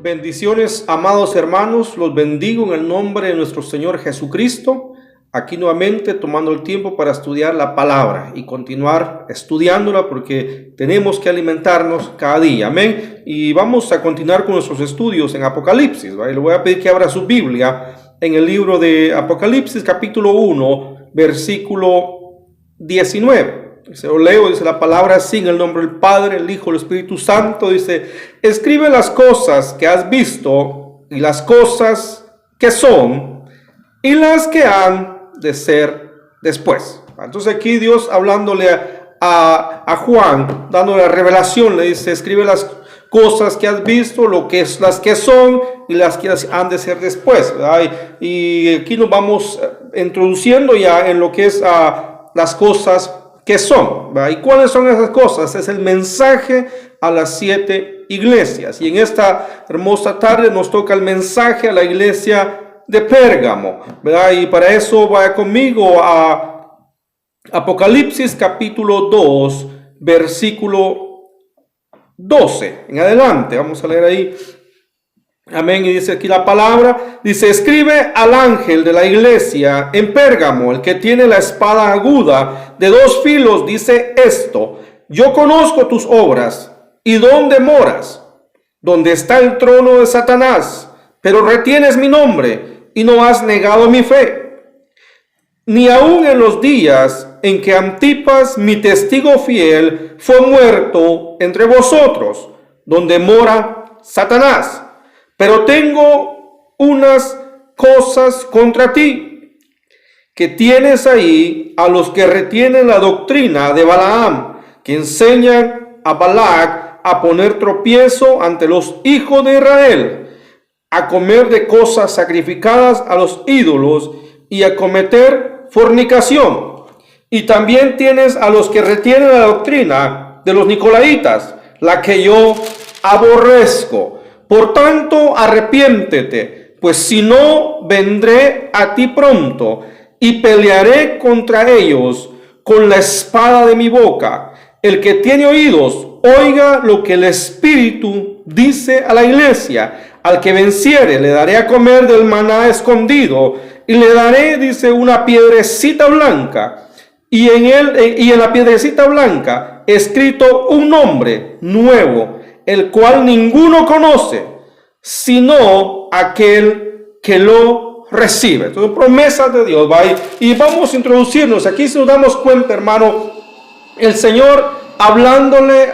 Bendiciones, amados hermanos, los bendigo en el nombre de nuestro Señor Jesucristo. Aquí nuevamente tomando el tiempo para estudiar la palabra y continuar estudiándola porque tenemos que alimentarnos cada día, amén. Y vamos a continuar con nuestros estudios en Apocalipsis, ¿vale? Le voy a pedir que abra su Biblia en el libro de Apocalipsis capítulo 1, versículo 19. Se lo leo, dice la palabra así, en el nombre del Padre, el Hijo, el Espíritu Santo. Dice: escribe las cosas que has visto y las cosas que son y las que han de ser después. Entonces aquí Dios hablándole a Juan, dándole la revelación, le dice: escribe las cosas que has visto, lo que es, las que son y las que han de ser después, ¿verdad? Y aquí nos vamos introduciendo ya en lo que es las cosas que son, ¿verdad? ¿Y cuáles son esas cosas? Es el mensaje a las 7 iglesias. Y en esta hermosa tarde nos toca el mensaje a la iglesia de Pérgamo, ¿verdad? Y para eso vaya conmigo a Apocalipsis capítulo 2, versículo 12 en adelante. Vamos a leer ahí. Amén. Y dice aquí la palabra, dice: escribe al ángel de la iglesia en Pérgamo, el que tiene la espada aguda de 2 filos, dice esto: yo conozco tus obras y dónde moras, donde está el trono de Satanás, pero retienes mi nombre y no has negado mi fe, ni aun en los días en que Antipas, mi testigo fiel, fue muerto entre vosotros, donde mora Satanás. Pero tengo unas cosas contra ti, que tienes ahí a los que retienen la doctrina de Balaam, que enseñan a Balac a poner tropiezo ante los hijos de Israel, a comer de cosas sacrificadas a los ídolos y a cometer fornicación. Y también tienes a los que retienen la doctrina de los nicolaitas, la que yo aborrezco. Por tanto, arrepiéntete, pues si no, vendré a ti pronto y pelearé contra ellos con la espada de mi boca. El que tiene oídos, oiga lo que el Espíritu dice a la iglesia. Al que venciere, le daré a comer del maná escondido, y le daré, dice, una piedrecita blanca, y en la piedrecita blanca escrito un nombre nuevo, el cual ninguno conoce, sino aquel que lo recibe. Entonces, promesas de Dios, ¿va? Y vamos a introducirnos. Aquí si nos damos cuenta, hermano, el Señor hablándole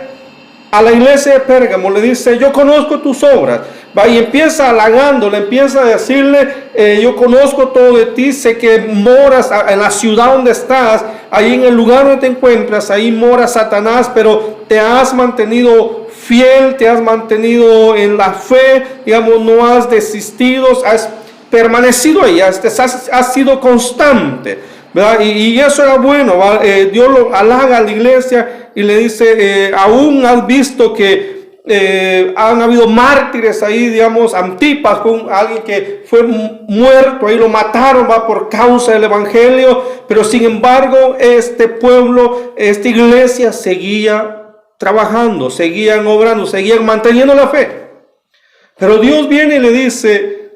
a la iglesia de Pérgamo, le dice: yo conozco tus obras, ¿va? Y empieza halagándole, empieza a decirle: yo conozco todo de ti, sé que moras en la ciudad donde estás, ahí en el lugar donde te encuentras, ahí mora Satanás, pero te has mantenido fiel, te has mantenido en la fe, digamos, no has desistido, has permanecido ahí, has sido constante, ¿verdad? Y eso era bueno, ¿va? Dios lo halaga a la iglesia y le dice: aún has visto que han habido mártires ahí, digamos, Antipas fue alguien que fue muerto, ahí lo mataron, va, por causa del evangelio, pero sin embargo este pueblo, esta iglesia seguía trabajando, seguían obrando, seguían manteniendo la fe. Pero Dios viene y le dice: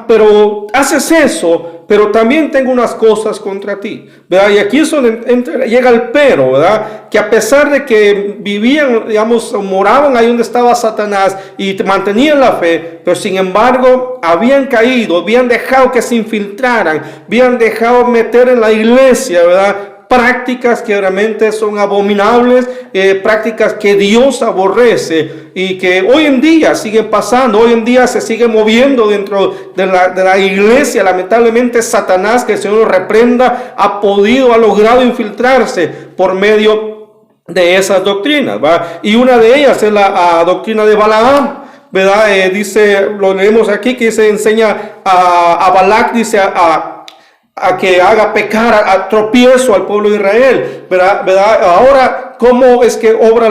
pero haces eso, pero también tengo unas cosas contra ti, ¿verdad? Y aquí es donde llega el pero, ¿verdad? Que a pesar de que vivían, digamos, moraban ahí donde estaba Satanás y mantenían la fe, pero sin embargo habían caído, habían dejado que se infiltraran, habían dejado meter en la iglesia, ¿verdad? Prácticas que realmente son abominables, prácticas que Dios aborrece y que hoy en día siguen pasando, hoy en día se sigue moviendo dentro de la iglesia. Lamentablemente Satanás, que el Señor lo reprenda, ha logrado infiltrarse por medio de esas doctrinas, ¿va? Y una de ellas es la doctrina de Balaam, ¿verdad? Dice, lo leemos aquí, que se enseña a Balac, dice a que haga pecar, a tropiezo al pueblo de Israel, ¿verdad? Ahora, ¿cómo es que obra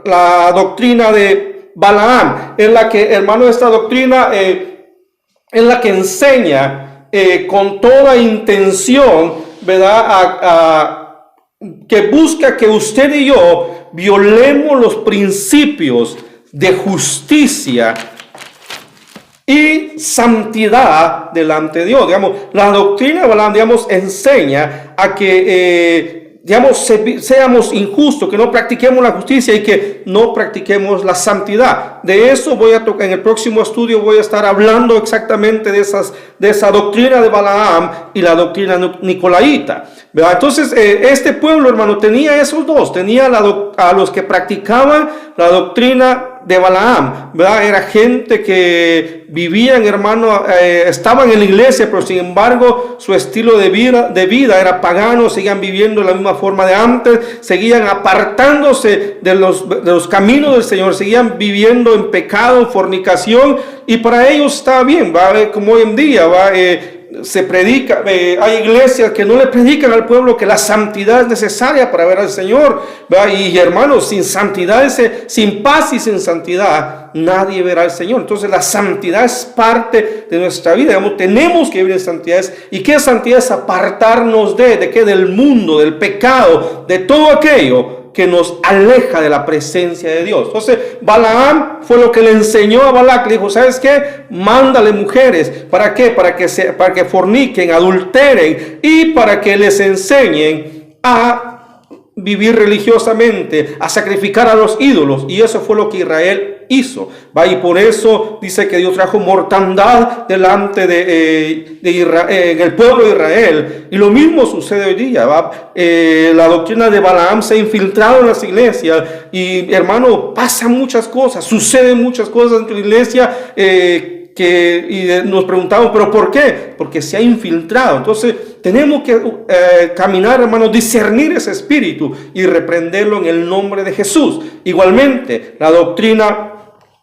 la doctrina de Balaam? Es la que, hermano, esta doctrina es la que enseña con toda intención, ¿verdad? Que busca que usted y yo violemos los principios de justicia y santidad delante de Dios. Digamos, la doctrina de Balaam, digamos, enseña a que, seamos injustos, que no practiquemos la justicia y que no practiquemos la santidad. De eso voy a tocar en el próximo estudio, voy a estar hablando exactamente de esa doctrina de Balaam y la doctrina nicolaíta. ¿Verdad? Entonces, este pueblo, hermano, tenía esos dos, tenía a los que practicaban la doctrina de Balaam, ¿verdad? Era gente que vivían, hermano, estaban en la iglesia, pero sin embargo su estilo de vida era pagano, seguían viviendo de la misma forma de antes, seguían apartándose de los caminos del Señor, seguían viviendo en pecado, en fornicación, y para ellos estaba bien, ¿va? Como hoy en día, ¿va? Se predica, hay iglesias que no le predican al pueblo que la santidad es necesaria para ver al Señor, ¿verdad? Y hermanos, sin santidad, sin paz y sin santidad, nadie verá al Señor. Entonces la santidad es parte de nuestra vida, digamos, tenemos que vivir en santidad. ¿Y qué santidad es? Apartarnos ¿de qué? Del mundo, del pecado, de todo aquello que nos aleja de la presencia de Dios. Entonces Balaam fue lo que le enseñó a Balac. Le dijo, ¿sabes qué? Mándale mujeres. ¿Para qué? Para que forniquen, adulteren y para que les enseñen a vivir religiosamente, a sacrificar a los ídolos. Y eso fue lo que Israel hizo. ¿Va? Y por eso dice que Dios trajo mortandad delante de Israel, en el pueblo de Israel. Y lo mismo sucede hoy día. ¿Va? La doctrina de Balaam se ha infiltrado en las iglesias. Y hermano, pasan muchas cosas, suceden muchas cosas en tu iglesia y nos preguntamos, ¿pero por qué? Porque se ha infiltrado. Entonces tenemos que caminar, hermanos, discernir ese espíritu y reprenderlo en el nombre de Jesús. Igualmente, la doctrina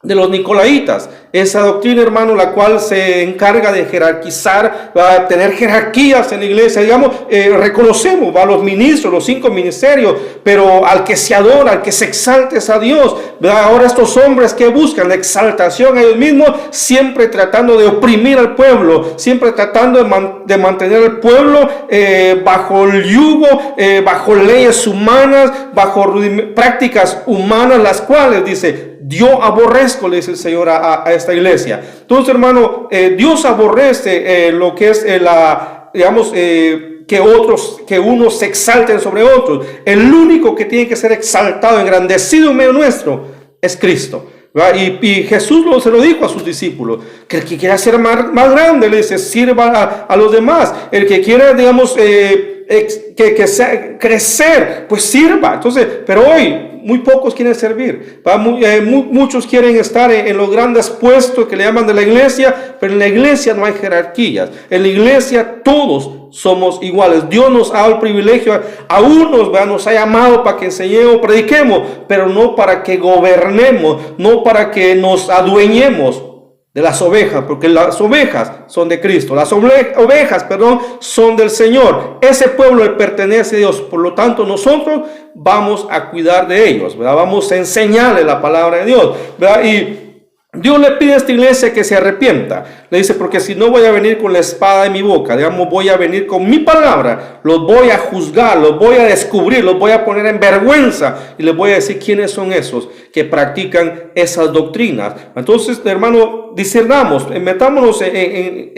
de los nicolaitas, esa doctrina, hermano, la cual se encarga de jerarquizar, va a tener jerarquías en la iglesia, digamos, reconocemos a los ministros, los 5 ministerios, pero al que se adora, al que se exalta es a Dios, ¿verdad? Ahora estos hombres que buscan la exaltación a ellos mismos, siempre tratando de oprimir al pueblo, siempre tratando de mantener al pueblo bajo el yugo, bajo leyes humanas, bajo prácticas humanas, las cuales, dice, yo aborrezco, le dice el Señor a esta iglesia. Entonces, hermano, Dios aborrece lo que es que unos se exalten sobre otros. El único que tiene que ser exaltado, engrandecido en medio nuestro, es Cristo. Y Jesús se lo dijo a sus discípulos, que el que quiera ser más grande, le dice, sirva a los demás. El que quiera, digamos, crecer, pues sirva. Entonces, pero hoy muy pocos quieren servir, muchos quieren estar en los grandes puestos que le llaman de la iglesia, pero en la iglesia no hay jerarquías. En la iglesia todos somos iguales. Dios nos ha dado el privilegio, a unos nos ha llamado para que enseñemos, prediquemos, pero no para que gobernemos, no para que nos adueñemos de las ovejas, porque las ovejas son de Cristo, las ovejas, son del Señor. Ese pueblo le pertenece a Dios, por lo tanto nosotros vamos a cuidar de ellos, ¿verdad? Vamos a enseñarle la palabra de Dios, ¿verdad? Y Dios le pide a esta iglesia que se arrepienta. Le dice, porque si no voy a venir con la espada de mi boca, digamos, voy a venir con mi palabra, los voy a juzgar, los voy a descubrir, los voy a poner en vergüenza y les voy a decir quiénes son esos que practican esas doctrinas. Entonces, hermano, discernamos, metámonos en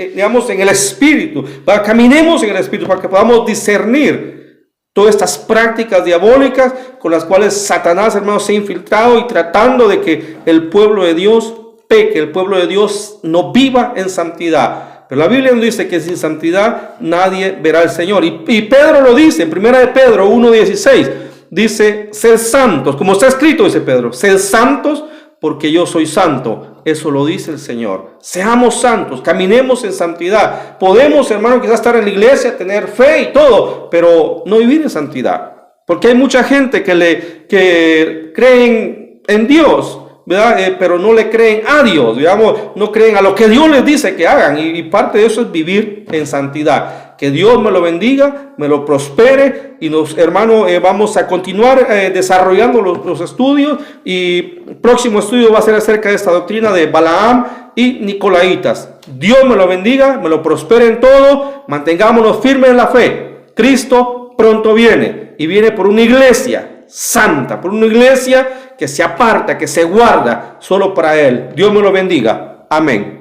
el espíritu, caminemos en el espíritu para que podamos discernir todas estas prácticas diabólicas con las cuales Satanás, hermano, se ha infiltrado y tratando de que el pueblo de Dios peque, el pueblo de Dios no viva en santidad. Pero la Biblia nos dice que sin santidad nadie verá al Señor. Y Pedro lo dice en 1 de Pedro 1:16. Dice, sed santos, como está escrito, dice Pedro, sed santos porque yo soy santo. Eso lo dice el Señor. Seamos santos, caminemos en santidad. Podemos, hermano, quizás estar en la iglesia, tener fe y todo, pero no vivir en santidad. Porque hay mucha gente que creen en Dios, ¿verdad? Pero no le creen a Dios, digamos, no creen a lo que Dios les dice que hagan, y parte de eso es vivir en santidad. Que Dios me lo bendiga, me lo prospere, y hermanos, vamos a continuar desarrollando los estudios, y el próximo estudio va a ser acerca de esta doctrina de Balaam y Nicolaitas. Dios me lo bendiga, me lo prospere en todo, mantengámonos firmes en la fe. Cristo pronto viene, y viene por una iglesia santa, por una iglesia que se aparta, que se guarda solo para Él. Dios me lo bendiga. Amén.